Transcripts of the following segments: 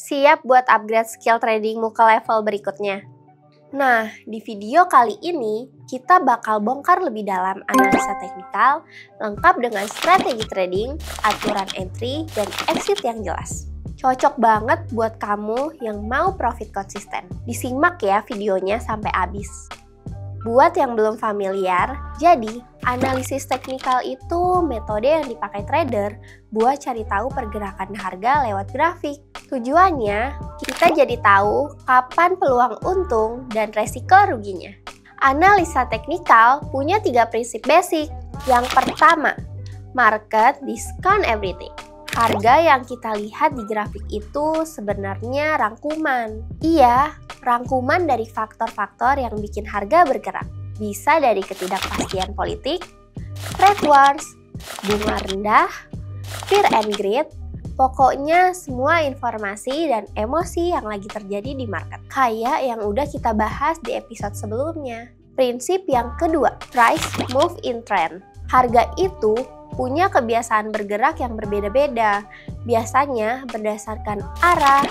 Siap buat upgrade skill tradingmu ke level berikutnya? Nah, di video kali ini kita bakal bongkar lebih dalam analisa teknikal lengkap dengan strategi trading, aturan entry, dan exit yang jelas. Cocok banget buat kamu yang mau profit konsisten. Disimak ya videonya sampai habis. Buat yang belum familiar, jadi analisis teknikal itu metode yang dipakai trader buat cari tahu pergerakan harga lewat grafik. Tujuannya, kita jadi tahu kapan peluang untung dan resiko ruginya. Analisa teknikal punya 3 prinsip basic. Yang pertama, market discount everything. Harga yang kita lihat di grafik itu sebenarnya rangkuman. Iya, rangkuman dari faktor-faktor yang bikin harga bergerak. Bisa dari ketidakpastian politik, trade wars, bunga rendah, fear and greed, pokoknya semua informasi dan emosi yang lagi terjadi di market. Kayak yang udah kita bahas di episode sebelumnya. Prinsip yang kedua, price move in trend. Harga itu punya kebiasaan bergerak yang berbeda-beda. Biasanya berdasarkan arah,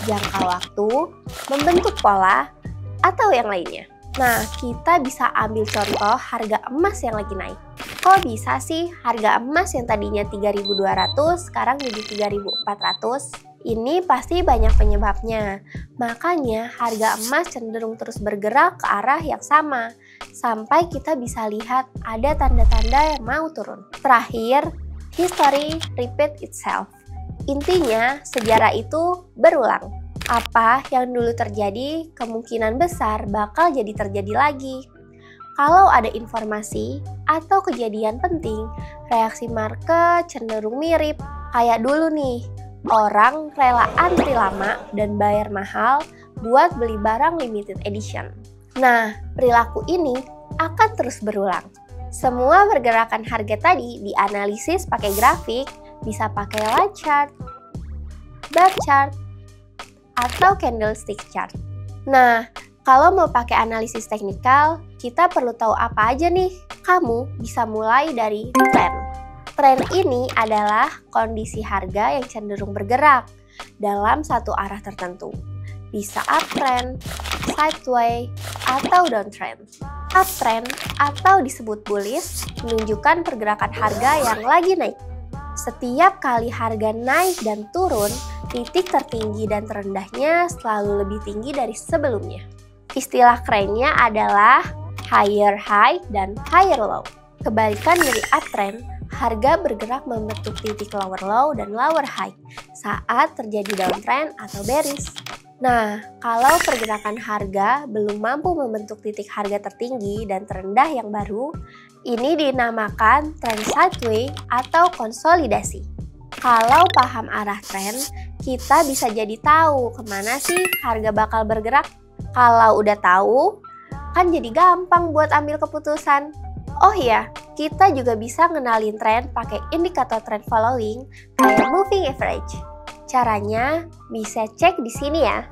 jangka waktu, membentuk pola, atau yang lainnya. Nah, kita bisa ambil contoh harga emas yang lagi naik. Kok bisa sih harga emas yang tadinya 3.200 sekarang jadi 3.400? Ini pasti banyak penyebabnya. Makanya harga emas cenderung terus bergerak ke arah yang sama. Sampai kita bisa lihat ada tanda-tanda yang mau turun. Terakhir, history repeat itself. Intinya, sejarah itu berulang. Apa yang dulu terjadi kemungkinan besar bakal jadi terjadi lagi. Kalau ada informasi atau kejadian penting, reaksi market cenderung mirip. Kayak dulu nih, orang rela antri lama dan bayar mahal buat beli barang limited edition. Nah, perilaku ini akan terus berulang. Semua pergerakan harga tadi dianalisis pakai grafik, bisa pakai line chart, bar chart, atau candlestick chart. Nah, kalau mau pakai analisis teknikal, kita perlu tahu apa aja nih? Kamu bisa mulai dari trend. Trend ini adalah kondisi harga yang cenderung bergerak dalam satu arah tertentu. Bisa uptrend, sideways, atau downtrend. Uptrend atau disebut bullish menunjukkan pergerakan harga yang lagi naik. Setiap kali harga naik dan turun, titik tertinggi dan terendahnya selalu lebih tinggi dari sebelumnya. Istilah kerennya adalah higher high dan higher low. Kebalikan dari uptrend, harga bergerak membentuk titik lower low dan lower high saat terjadi downtrend atau bearish. Nah, kalau pergerakan harga belum mampu membentuk titik harga tertinggi dan terendah yang baru, ini dinamakan trend sideways atau konsolidasi. Kalau paham arah trend, kita bisa jadi tahu kemana sih harga bakal bergerak. Kalau udah tahu, kan jadi gampang buat ambil keputusan. Oh iya, kita juga bisa ngenalin tren pakai indikator trend following kayak moving average. Caranya bisa cek di sini ya.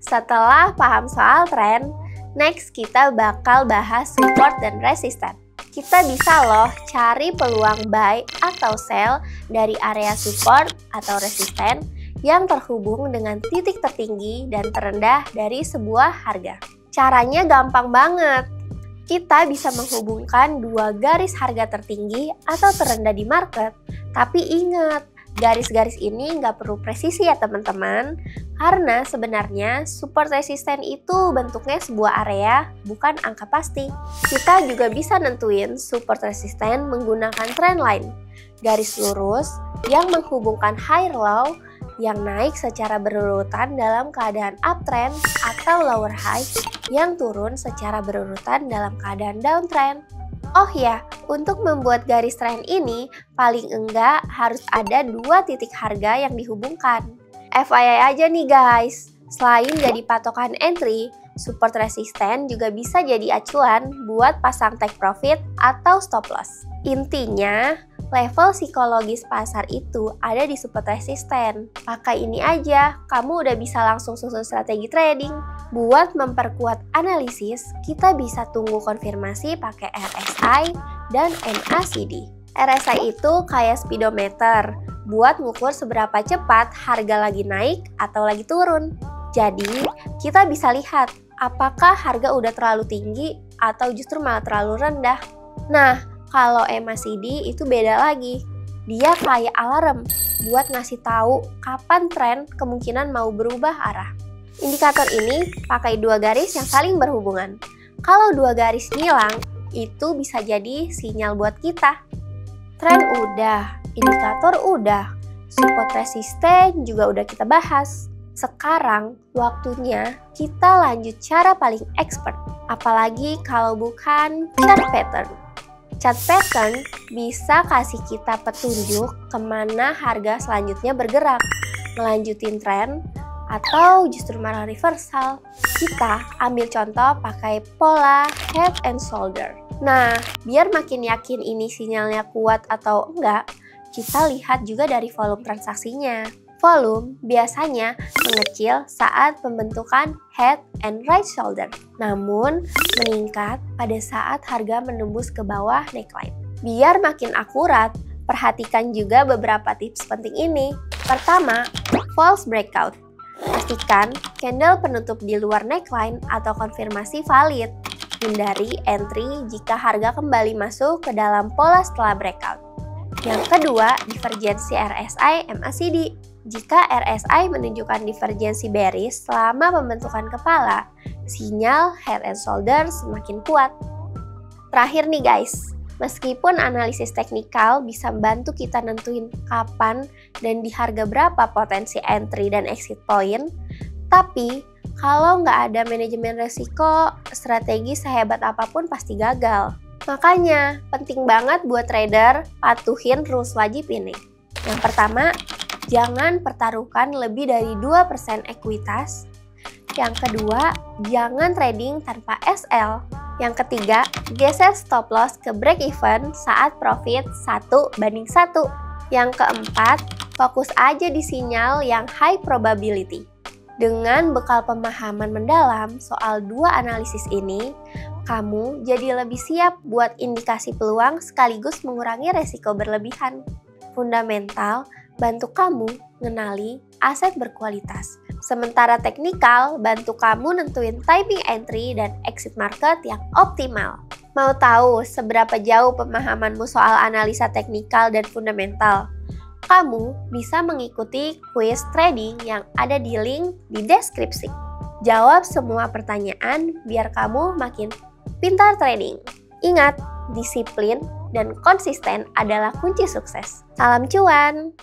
Setelah paham soal tren, next kita bakal bahas support dan resistance. Kita bisa loh cari peluang buy atau sell dari area support atau resistance yang terhubung dengan titik tertinggi dan terendah dari sebuah harga. Caranya gampang banget. Kita bisa menghubungkan dua garis harga tertinggi atau terendah di market. Tapi ingat, garis-garis ini nggak perlu presisi ya teman-teman. Karena sebenarnya support resisten itu bentuknya sebuah area, bukan angka pasti. Kita juga bisa nentuin support resisten menggunakan trend line. Garis lurus yang menghubungkan higher low yang naik secara berurutan dalam keadaan uptrend atau lower high yang turun secara berurutan dalam keadaan downtrend. Oh ya, untuk membuat garis tren ini paling enggak harus ada dua titik harga yang dihubungkan. FYI aja nih guys, selain jadi patokan entry, support resisten juga bisa jadi acuan buat pasang take profit atau stop loss. Intinya, level psikologis pasar itu ada di support resisten. Pakai ini aja, kamu udah bisa langsung susun strategi trading. Buat memperkuat analisis, kita bisa tunggu konfirmasi pakai RSI dan MACD. RSI itu kayak speedometer buat ngukur seberapa cepat harga lagi naik atau lagi turun. Jadi, kita bisa lihat apakah harga udah terlalu tinggi atau justru malah terlalu rendah. Nah, kalau MACD itu beda lagi. Dia kayak alarm buat ngasih tahu kapan tren kemungkinan mau berubah arah. Indikator ini pakai dua garis yang saling berhubungan. Kalau dua garis ngilang, itu bisa jadi sinyal buat kita. Tren udah, indikator udah, support resisten juga udah kita bahas. Sekarang waktunya kita lanjut cara paling expert, apalagi kalau bukan chart pattern. Chart pattern bisa kasih kita petunjuk kemana harga selanjutnya bergerak, ngelanjutin tren, atau justru malah reversal. Kita ambil contoh pakai pola head and shoulder. Nah, biar makin yakin ini sinyalnya kuat atau enggak, kita lihat juga dari volume transaksinya. Volume biasanya mengecil saat pembentukan head and right shoulder, namun meningkat pada saat harga menembus ke bawah neckline. Biar makin akurat, perhatikan juga beberapa tips penting ini. Pertama, false breakout. Pastikan candle penutup di luar neckline atau konfirmasi valid. Hindari entry jika harga kembali masuk ke dalam pola setelah breakout. Yang kedua, divergensi RSI MACD. Jika RSI menunjukkan divergensi bearish selama pembentukan kepala, sinyal head and shoulder semakin kuat. Terakhir nih guys, meskipun analisis teknikal bisa bantu kita nentuin kapan dan di harga berapa potensi entry dan exit point, tapi kalau nggak ada manajemen resiko, strategi sehebat apapun pasti gagal. Makanya, penting banget buat trader patuhin rules wajib ini. Yang pertama, jangan pertaruhkan lebih dari 2% ekuitas. Yang kedua, jangan trading tanpa SL. Yang ketiga, geser stop loss ke break even saat profit 1:1. Yang keempat, fokus aja di sinyal yang high probability. Dengan bekal pemahaman mendalam soal dua analisis ini, kamu jadi lebih siap buat indikasi peluang sekaligus mengurangi resiko berlebihan. Fundamental bantu kamu ngenali aset berkualitas. Sementara teknikal bantu kamu nentuin timing entry dan exit market yang optimal. Mau tahu seberapa jauh pemahamanmu soal analisa teknikal dan fundamental? Kamu bisa mengikuti quiz trading yang ada di link di deskripsi. Jawab semua pertanyaan biar kamu makin pintar trading. Ingat, disiplin dan konsisten adalah kunci sukses. Salam cuan!